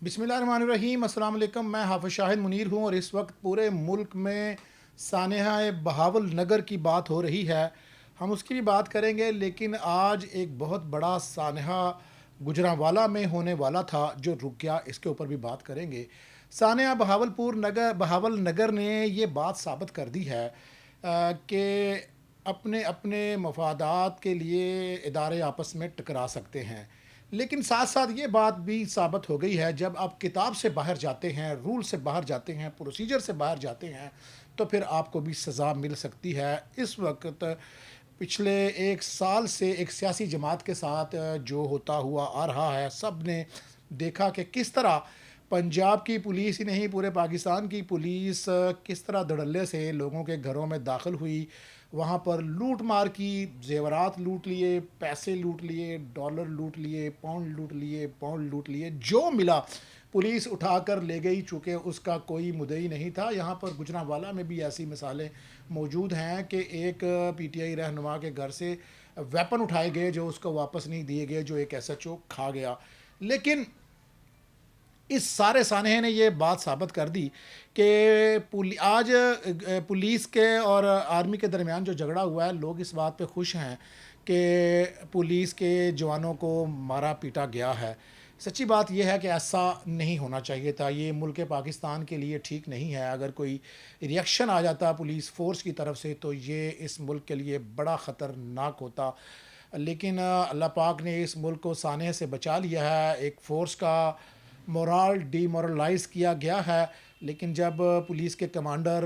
बिस्मिल्लाहिर्रहमानिर्रहीम अस्सलाम वालेकुम। मैं हाफ़िज़ शाहिद मुनीर हूँ और इस वक्त पूरे मुल्क में सानेहा बहावल नगर की बात हो रही है। हम उसकी भी बात करेंगे, लेकिन आज एक बहुत बड़ा सानेहा गुजरांवाला में होने वाला था जो रुक गया, इसके ऊपर भी बात करेंगे। सानेहा बहावल नगर ने ये बात साबित कर दी है कि अपने अपने मफादात के लिए इदारे आपस में टकरा सकते हैं, लेकिन साथ साथ ये बात भी साबित हो गई है, जब आप किताब से बाहर जाते हैं, रूल से बाहर जाते हैं, प्रोसीजर से बाहर जाते हैं, तो फिर आपको भी सज़ा मिल सकती है। इस वक्त पिछले एक साल से एक सियासी जमात के साथ जो होता हुआ आ रहा है, सब ने देखा कि किस तरह पंजाब की पुलिस ही नहीं, पूरे पाकिस्तान की पुलिस किस तरह धड़ल्ले से लोगों के घरों में दाखिल हुई, वहाँ पर लूट मार की, जेवरात लूट लिए, पैसे लूट लिए, डॉलर लूट लिए, पाउंड लूट लिए, जो मिला पुलिस उठाकर ले गई, चूँकि उसका कोई मुद्दई नहीं था। यहाँ पर गुजरांवाला में भी ऐसी मिसालें मौजूद हैं कि एक पीटीआई रहनुमा के घर से वेपन उठाए गए जो उसको वापस नहीं दिए गए, जो एक एसएचओ खा गया। लेकिन इस सारे सानहे ने ये बात साबित कर दी कि आज पुलिस के और आर्मी के दरमियान जो झगड़ा हुआ है, लोग इस बात पे खुश हैं कि पुलिस के जवानों को मारा पीटा गया है। सच्ची बात यह है कि ऐसा नहीं होना चाहिए था, ये मुल्क पाकिस्तान के लिए ठीक नहीं है। अगर कोई रिएक्शन आ जाता पुलिस फोर्स की तरफ से तो ये इस मुल्क के लिए बड़ा ख़तरनाक होता। लेकिन अल्लाह पाक ने इस मुल्क को सानहे से बचा लिया है। एक फ़ोर्स का मोराल डीमोरलाइज़ किया गया है, लेकिन जब पुलिस के कमांडर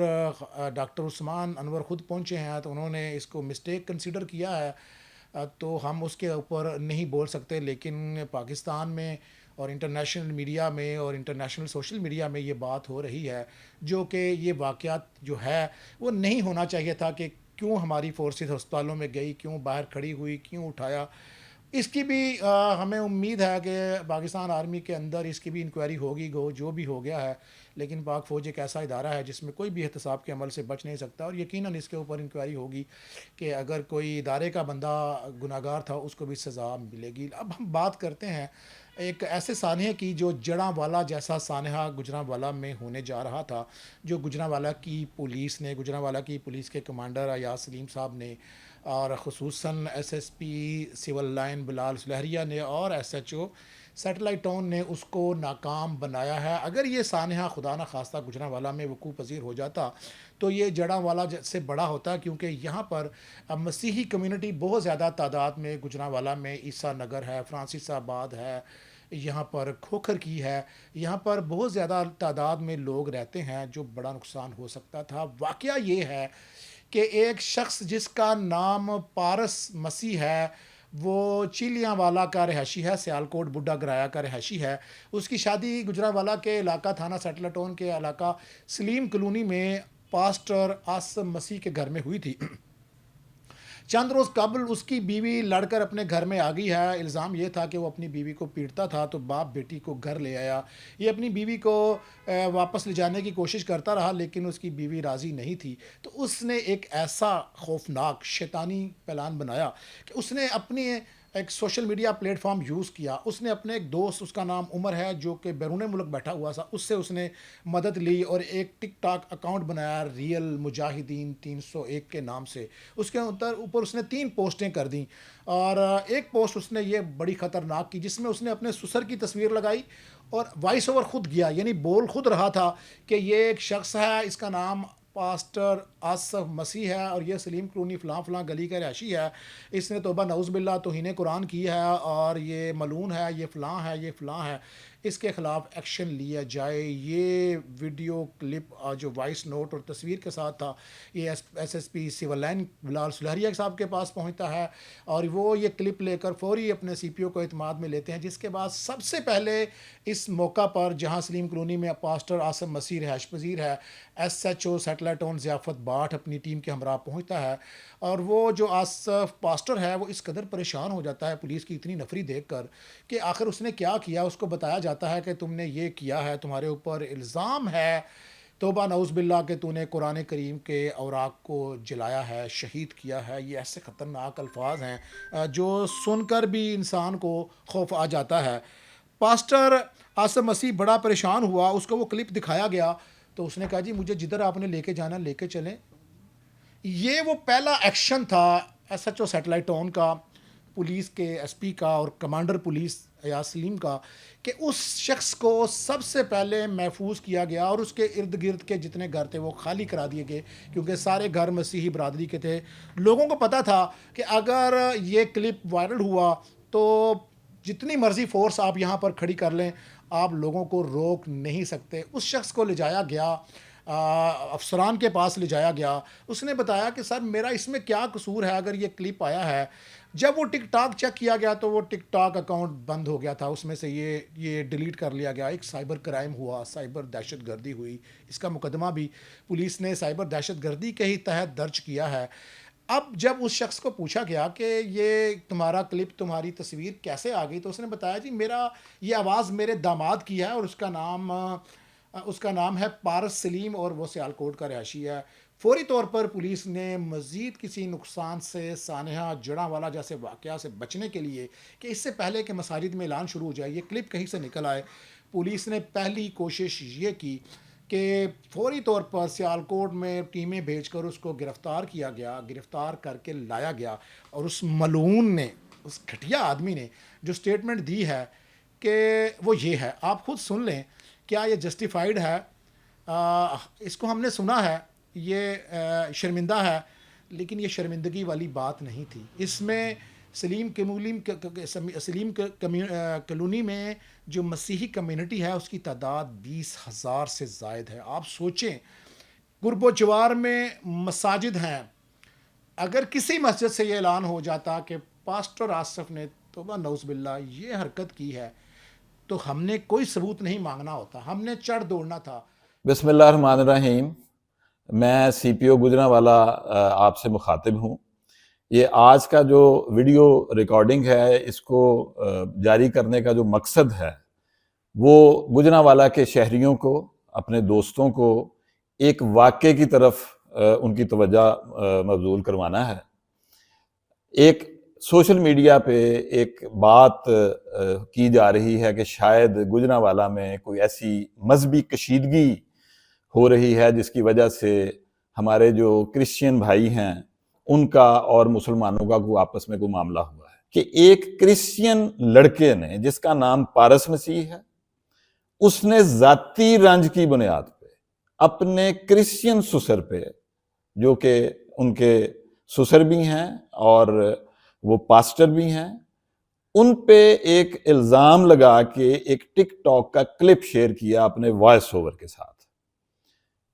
डॉक्टर उस्मान अनवर ख़ुद पहुँचे हैं तो उन्होंने इसको मिस्टेक कंसीडर किया है। तो हम उसके ऊपर नहीं बोल सकते, लेकिन पाकिस्तान में और इंटरनेशनल मीडिया में और इंटरनेशनल सोशल मीडिया में ये बात हो रही है, जो कि ये वाक़यात जो है वो नहीं होना चाहिए था कि क्यों हमारी फोर्सेस अस्पतालों में गई, क्यों बाहर खड़ी हुई, क्यों उठाया। इसकी भी हमें उम्मीद है कि पाकिस्तान आर्मी के अंदर इसकी भी इंक्वायरी होगी, जो भी हो गया है। लेकिन पाक फ़ौज एक ऐसा इदारा है जिसमें कोई भी एहतसाब के अमल से बच नहीं सकता, और यकीनन इसके ऊपर इंक्वायरी होगी कि अगर कोई इदारे का बंदा गुनाहगार था उसको भी सज़ा मिलेगी। अब हम बात करते हैं एक ऐसे सानहे की जो जड़ांवाला जैसा सानहा गुजरांवाला में होने जा रहा था, जो गुजरांवाला की पुलिस के कमांडर अयाज सलीम साहब ने और ख़ुसूसन SSP civil line Bilal Sulehria ने और एसएचओ सैटेलाइट टाउन ने उसको नाकाम बनाया है। अगर ये सानहा खुदा न खास्ता गुजरांवाला में वकूफ़ पज़ीर हो जाता तो ये जड़ांवाला से बड़ा होता, क्योंकि यहाँ पर मसीही कम्युनिटी बहुत ज़्यादा तादाद में गुजरांवाला में ईसा नगर है, फ्रांसिसाबाद है, यहाँ पर खोखर की है, यहाँ पर बहुत ज़्यादा तादाद में लोग रहते हैं, जो बड़ा नुकसान हो सकता था। वाक़या ये है कि एक शख्स जिसका नाम पारस मसीह है, वो चिलियांवाला का रहायशी है, सियालकोट बुड्ढा गराया का रहायशी है। उसकी शादी गुजरांवाला के इलाका थाना सैटेलाइट टाउन के इलाका सलीम कॉलोनी में पास्टर आसम मसीह के घर में हुई थी। चंद रोज़ कबल उसकी बीवी लड़कर अपने घर में आ गई है। इल्ज़ाम ये था कि वो अपनी बीवी को पीटता था, तो बाप बेटी को घर ले आया। ये अपनी बीवी को वापस ले जाने की कोशिश करता रहा, लेकिन उसकी बीवी राज़ी नहीं थी। तो उसने एक ऐसा खौफनाक शैतानी प्लान बनाया कि उसने अपनी एक सोशल मीडिया प्लेटफॉर्म यूज़ किया। उसने अपने एक दोस्त, उसका नाम उमर है, जो कि बैरून मुल्क बैठा हुआ था, उससे उसने मदद ली और एक टिकटॉक अकाउंट बनाया रियल मुजाहिदीन 301 के नाम से। उसके ऊपर उसने 3 पोस्टें कर दी, और एक पोस्ट उसने ये बड़ी ख़तरनाक की जिसमें उसने अपने ससुर की तस्वीर लगाई और वॉइस ओवर खुद किया, यानी बोल खुद रहा था कि ये एक शख्स है, इसका नाम पास्टर आसफ मसीह है और ये सलीम कॉलोनी फ़लाँ फ़लाँ गली का रहायशी है। इसने तौबा नऊज़ बिल्लाह तौहीन कुरान की है और ये मलून है, ये फ़लाँ है, ये फ़लाँ है, इसके ख़िलाफ़ एक्शन लिया जाए। ये वीडियो क्लिप जो वॉइस नोट और तस्वीर के साथ था, ये SSP civil line Bilal Sulehria sahab के पास पहुंचता है और वो ये क्लिप लेकर फ़ौरी अपने सीपीओ को इत्माद में लेते हैं। जिसके बाद सबसे पहले इस मौका पर, जहां सलीम कॉलोनी में पास्टर आसम मसीह रहायश पजीर है, एसएचओ सैटेलाइट टाउन ज़ियाफ़त बाट अपनी टीम के हमरा पहुंचता है, और वो जो आसफ पास्टर है वो इस कदर परेशान हो जाता है पुलिस की इतनी नफरी देखकर कि आखिर उसने क्या किया। उसको बताया जाता है कि तुमने ये किया है, तुम्हारे ऊपर इल्ज़ाम है, तौबा नऊज़ बिल्लाह के तूने कुरान करीम के औराक को जलाया है, शहीद किया है। ये ऐसे ख़तरनाक अल्फाज हैं जो सुनकर भी इंसान को खौफ आ जाता है। पास्टर आसिफ मसीह बड़ा परेशान हुआ, उसको वो क्लिप दिखाया गया तो उसने कहा जी मुझे जिधर आपने लेके जाना लेके चलें। ये वो पहला एक्शन था एसएचओ सैटेलाइट टाउन का, पुलिस के एसपी का और कमांडर पुलिस अयाज सलीम का, कि उस शख्स को सबसे पहले महफूज किया गया और उसके इर्द गिर्द के जितने घर थे वो खाली करा दिए गए, क्योंकि सारे घर मसीही बरादरी के थे। लोगों को पता था कि अगर ये क्लिप वायरल हुआ तो जितनी मर्ज़ी फोर्स आप यहाँ पर खड़ी कर लें, आप लोगों को रोक नहीं सकते। उस शख्स को ले जाया गया, अफसरान के पास ले जाया गया। उसने बताया कि सर मेरा इसमें क्या कसूर है अगर ये क्लिप आया है। जब वो टिकटॉक चेक किया गया तो वो टिकटॉक अकाउंट बंद हो गया था, उसमें से ये डिलीट कर लिया गया। एक साइबर क्राइम हुआ, साइबर दहशतगर्दी हुई। इसका मुकदमा भी पुलिस ने साइबर दहशतगर्दी के ही तहत दर्ज किया है। अब जब उस शख्स को पूछा गया कि ये तुम्हारा क्लिप, तुम्हारी तस्वीर कैसे आ गई, तो उसने बताया जी मेरा ये आवाज़ मेरे दामाद की है और उसका नाम है पारस सलीम और वो सियालकोट का रहायशी है। फौरी तौर पर पुलिस ने मज़ीद किसी नुकसान से सानहा जड़ांवाला जैसे वाक़या से बचने के लिए, कि इससे पहले कि मसाजिद में ऐलान शुरू हो जाए ये क्लिप कहीं से निकल आए, पुलिस ने पहली कोशिश ये की कि फौरी तौर पर सियालकोट में टीमें भेजकर उसको गिरफ़्तार किया गया, गिरफ़्तार करके लाया गया। और उस मलून ने, उस घटिया आदमी ने जो स्टेटमेंट दी है कि वो ये है, आप खुद सुन लें क्या ये जस्टिफाइड है। इसको हमने सुना है, ये शर्मिंदा है, लेकिन ये शर्मिंदगी वाली बात नहीं थी। इसमें सलीम कॉलोनी में जो मसीही कम्युनिटी है उसकी तादाद 20,000 से ज़ायद है। आप सोचें, गुरबो जवार में मसाजिद हैं, अगर किसी मस्जिद से ये ऐलान हो जाता कि पास्टर आसिफ ने तौबा नौज़बिल्ला ये हरकत की है, तो हमने कोई सबूत नहीं मांगना होता, हमने चढ़ दौड़ना था। बिस्मिल्लाहिर्रहमानिर्रहीम। मैं सीपीओ गुजरांवाला आपसे मुखातिब हूँ। ये आज का जो वीडियो रिकॉर्डिंग है, इसको जारी करने का जो मकसद है वो गुजरांवाला के शहरियों को, अपने दोस्तों को एक वाक़े की तरफ उनकी तवज्जो मबज़ूल करवाना है। एक सोशल मीडिया पे एक बात की जा रही है कि शायद गुजरांवाला में कोई ऐसी मजहबी कशीदगी हो रही है जिसकी वजह से हमारे जो क्रिश्चियन भाई हैं उनका और मुसलमानों का कोई आपस में कोई मामला हुआ है कि एक क्रिश्चियन लड़के ने, जिसका नाम पारस मसीह है, उसने जाती रंज की बुनियाद पे अपने क्रिश्चियन सुसर पे, जो कि उनके सुसर भी हैं और वो पास्टर भी हैं, उन पे एक इल्ज़ाम लगा के एक टिकटॉक का क्लिप शेयर किया अपने वॉइस ओवर के साथ,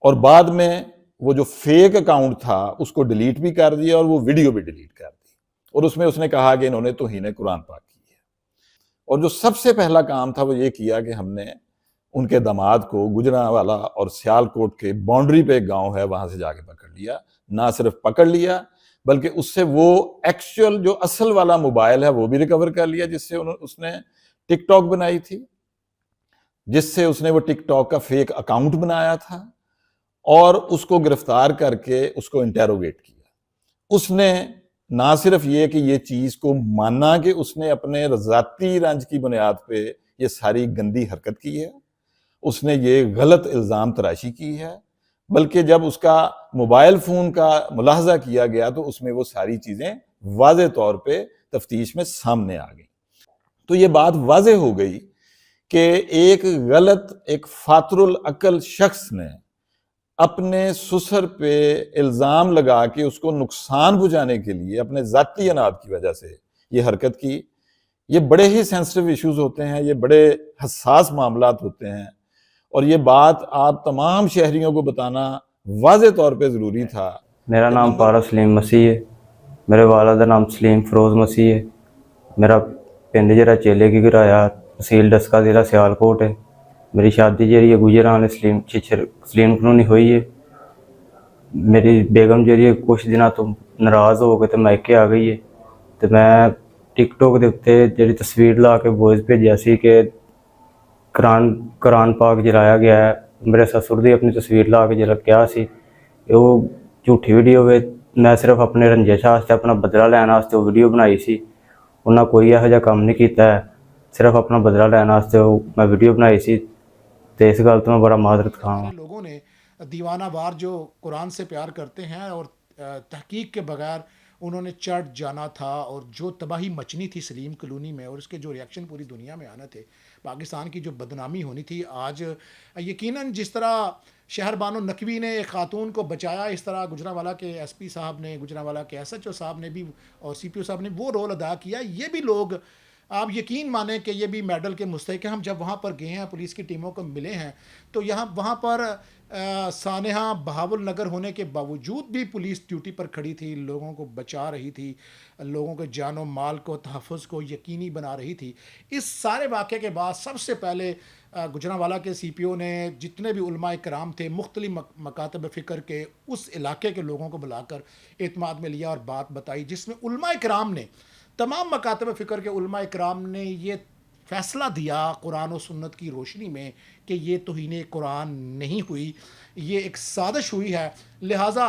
और बाद में वो जो फेक अकाउंट था उसको डिलीट भी कर दिया और वो वीडियो भी डिलीट कर दी, और उसमें उसने कहा कि इन्होंने तौहीन कुरान पाक की है। और जो सबसे पहला काम था वो ये किया कि हमने उनके दामाद को गुजरांवाला और सियालकोट के बाउंड्री पे एक गांव है वहां से जाके पकड़ लिया। ना सिर्फ पकड़ लिया बल्कि उससे वो एक्चुअल जो असल वाला मोबाइल है वो भी रिकवर कर लिया जिससे उसने टिकटॉक बनाई थी, जिससे उसने वो टिकटॉक का फेक अकाउंट बनाया था, और उसको गिरफ्तार करके उसको इंटेरोगेट किया। उसने ना सिर्फ ये कि ये चीज को माना कि उसने अपने ज़ाती रंज की बुनियाद पे ये सारी गंदी हरकत की है, उसने ये गलत इल्ज़ाम तराशी की है, बल्कि जब उसका मोबाइल फ़ोन का मुलाहजा किया गया तो उसमें वो सारी चीज़ें वाज़े तौर पे तफ्तीश में सामने आ गई। तो ये बात वाज़े हो गई कि एक गलत, एक फातरुल अकल शख्स ने अपने सुसर पे इल्ज़ाम लगा के उसको नुकसान पहुंचाने के लिए अपने ज़ाती अनाद की वजह से ये हरकत की। ये बड़े ही सेंसिटिव इश्यूज होते हैं, ये बड़े हसास मामलात होते हैं, और ये बात आप तमाम शहरियों को बताना वाज़े तौर पे ज़रूरी था। मेरा नाम पारस सलीम मसीह है। मेरे वालिद का नाम सलीम फरोज़ मसीह है। मेरा पिंड जरा चेले की गिराया, तहसील डस्का, ज़िला सियालकोट है। मेरी शादी जी गुजरान सलीम कॉलोनी हुई है। मेरी बेगम जी कुछ दिनों तो नाराज़ हो गए तो मैके आ गई है। तो मैं टिकटॉक के उत्ते जी तस्वीर ला के वॉइस भेजा सी कि कुरान पाक जलाया गया है। मेरे ससुर की अपनी तस्वीर ला के जरा क्या सी वो झूठी वीडियो वे, मैं सिर्फ अपने रंजिश वास्ते, अपना बदला लैन वास्ते वो वीडियो बनाई सी। उन्हें कोई यहो जिहा काम नहीं किया है। ਸਿਰਫ ਆਪਣਾ ਬਦਲਾ ਲੈਣ ਵਾਸਤੇ ਉਹ ਮੈਂ ਵੀਡੀਓ ਬਣਾਈ ਸੀ ਤੇ ਇਸ ਗੱਲ ਤੋਂ ਮੈਂ ਬੜਾ ਮਾਜ਼ਰਤ ਖਾਂ। हमारे लोगों ने दीवाना वार जो कुरान से प्यार करते हैं और तहकीक के बगैर उन्होंने चढ़ जाना था और जो तबाही मचनी थी सलीम कॉलोनी में और उसके जो रिएक्शन पूरी दुनिया में आना थे, पाकिस्तान की जो बदनामी होनी थी, आज यकीनन जिस तरह शहर बानो नकवी ने एक खातून को बचाया, इस तरह गुजरांवाला के एसपी साहब ने, गुजरांवाला के एसएचओ साहब ने भी और सीपीओ साहब ने वो रोल अदा किया। ये भी लोग आप यकीन माने कि ये भी मेडल के मुस्तहिक हैं। हम जब वहाँ पर गए हैं, पुलिस की टीमों को मिले हैं, तो यहाँ वहाँ पर सानेहा बहावल नगर होने के बावजूद भी पुलिस ड्यूटी पर खड़ी थी, लोगों को बचा रही थी, लोगों के जान और माल को तहफ़्फ़ुज़ को यकीनी बना रही थी। इस सारे वाक़े के बाद सबसे पहले गुजरांवाला के सीपीओ ने जितने भी उलमाए कराम थे, मुख्तलिफ़ मकातब फ़िक्र के उस इलाके के लोगों को बुलाकर एतमाद में लिया और बात बताई, जिसमें उलमाए कराम ने, तमाम मकातब फ़िक्र के उलमाए कराम ने ये फ़ैसला दिया कुरान और सुन्नत की रोशनी में कि ये तौहीन कुरान नहीं हुई, ये एक साजिश हुई है, लिहाजा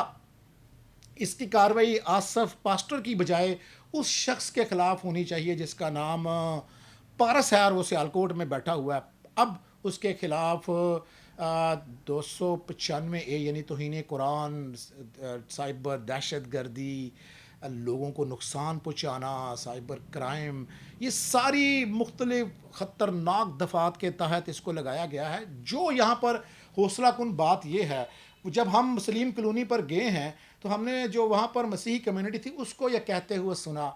इसकी कार्रवाई आसफ पास्टर की बजाय उस शख्स के ख़िलाफ़ होनी चाहिए जिसका नाम पारस है और वो सियालकोट में बैठा हुआ है। अब उसके ख़िलाफ़ 295A यानी तौहीन कुरान, साइबर दहशत गर्दी, लोगों को नुकसान पहुँचाना, साइबर क्राइम, ये सारी मुख्तलिफ़ ख़तरनाक दफ़ात के तहत इसको लगाया गया है। जो यहाँ पर हौसला कुन बात ये है, जब हम सलीम कॉलोनी पर गए हैं तो हमने जो वहाँ पर मसीही कम्युनिटी थी उसको ये कहते हुए सुना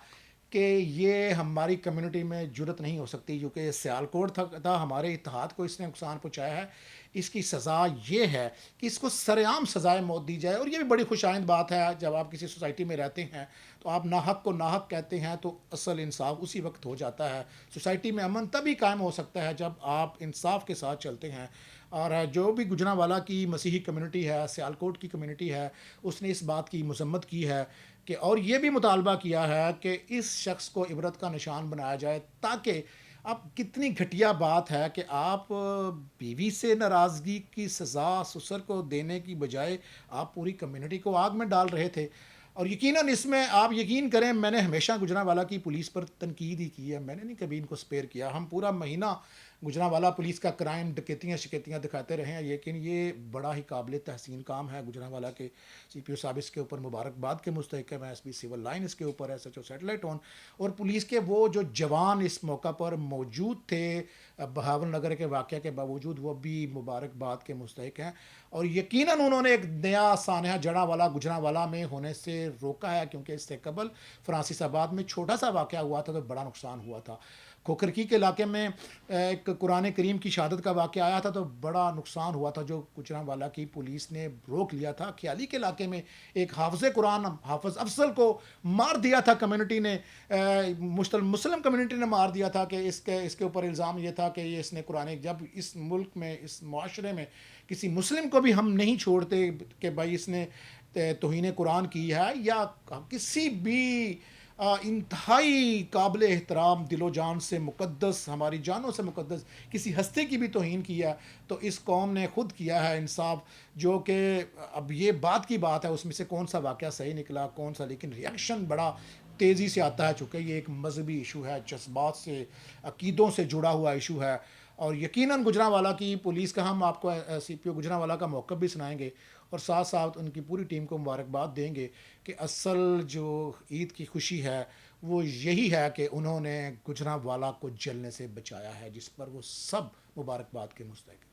कि ये हमारी कम्युनिटी में जुर्रत नहीं हो सकती क्योंकि ये सियालकोट था, हमारे इत्तेहाद को इसने नुकसान पहुँचाया है, इसकी सज़ा ये है कि इसको सरेआम सज़ाए मौत दी जाए। और ये भी बड़ी खुशाइंद बात है, जब आप किसी सोसाइटी में रहते हैं तो आप नाहक को नाहक कहते हैं तो असल इंसाफ उसी वक्त हो जाता है। सोसाइटी में अमन तभी कायम हो सकता है जब आप इंसाफ के साथ चलते हैं। और जो भी गुजरांवाला की मसीही कम्युनिटी है, सियालकोट की कम्युनिटी है, उसने इस बात की मजम्मत की है कि और ये भी मुतालबा किया है कि इस शख्स को इबरत का निशान बनाया जाए, ताकि अब कितनी घटिया बात है कि आप बीवी से नाराज़गी की सज़ा ससुर को देने की बजाय आप पूरी कम्युनिटी को आग में डाल रहे थे। और यकीनन इसमें आप यकीन करें, मैंने हमेशा गुजरांवाला की पुलिस पर तनकीद ही की है, मैंने नहीं कभी इनको स्पेयर किया। हम पूरा महीना गुजरांवाला पुलिस का क्राइम, डकैतियाँ शिकैतियाँ दिखाते रहे हैं, लेकिन ये बड़ा ही काबिल तहसीन काम है। गुजरांवाला के सीपीओ साहब इसके ऊपर मुबारकबाद के मुस्तहिक है, एसपी सिविल लाइन इसके ऊपर है, एसएचओ सैटेलाइट ऑन, और पुलिस के वो जो जवान इस मौका पर मौजूद थे बहावल नगर के वाक़े के बावजूद, वो भी मुबारकबाद के मुस्तहिक हैं। और यकीनन उन्होंने एक नया सानहा जड़ांवाला गुजरांवाला में होने से रोका है, क्योंकि इससे कबल फ्रांसिसाबाद में छोटा सा वाक़या हुआ था तो बड़ा नुकसान हुआ था। खोखरकी के इलाके में एक कुरान करीम की शहादत का वाक़या आया था तो बड़ा नुकसान हुआ था, जो गुजरांवाला की पुलिस ने रोक लिया था। ख्याली के इलाके में एक हाफ़िज़ कुरान हाफ़िज़ अफजल को मार दिया था कम्युनिटी ने, मुस्लिम कम्युनिटी ने मार दिया था कि इसके ऊपर इल्ज़ाम ये था कि ये इसने कुरान, जब इस मुल्क में, इस माशरे में किसी मुस्लिम को भी हम नहीं छोड़ते कि भाई इसने तौहीन कुरान की है, या किसी भी इंतहाई काबिल एहतराम, दिलो जान से मुक़द्दस, हमारी जानों से मुक़द्दस किसी हस्ती की भी तौहीन की है, तो इस कौम ने खुद किया है इंसाफ। जो कि अब ये बात की बात है उसमें से कौन सा वाक़या सही निकला कौन सा, लेकिन रिएक्शन बड़ा तेज़ी से आता है, चूँकि ये एक मजहबी इशू है, जज्बात से, अक़ीदों से जुड़ा हुआ इशू है। और यकीनन गुजरांवाला की पुलिस का हम आपको सीपीओ गुजरांवाला का मौक़िफ़ भी सुनाएंगे और साथ साथ उनकी पूरी टीम को मुबारकबाद देंगे कि असल जो ईद की खुशी है वो यही है कि उन्होंने गुजरांवाला को जलने से बचाया है, जिस पर वो सब मुबारकबाद के मुस्तहिक हैं।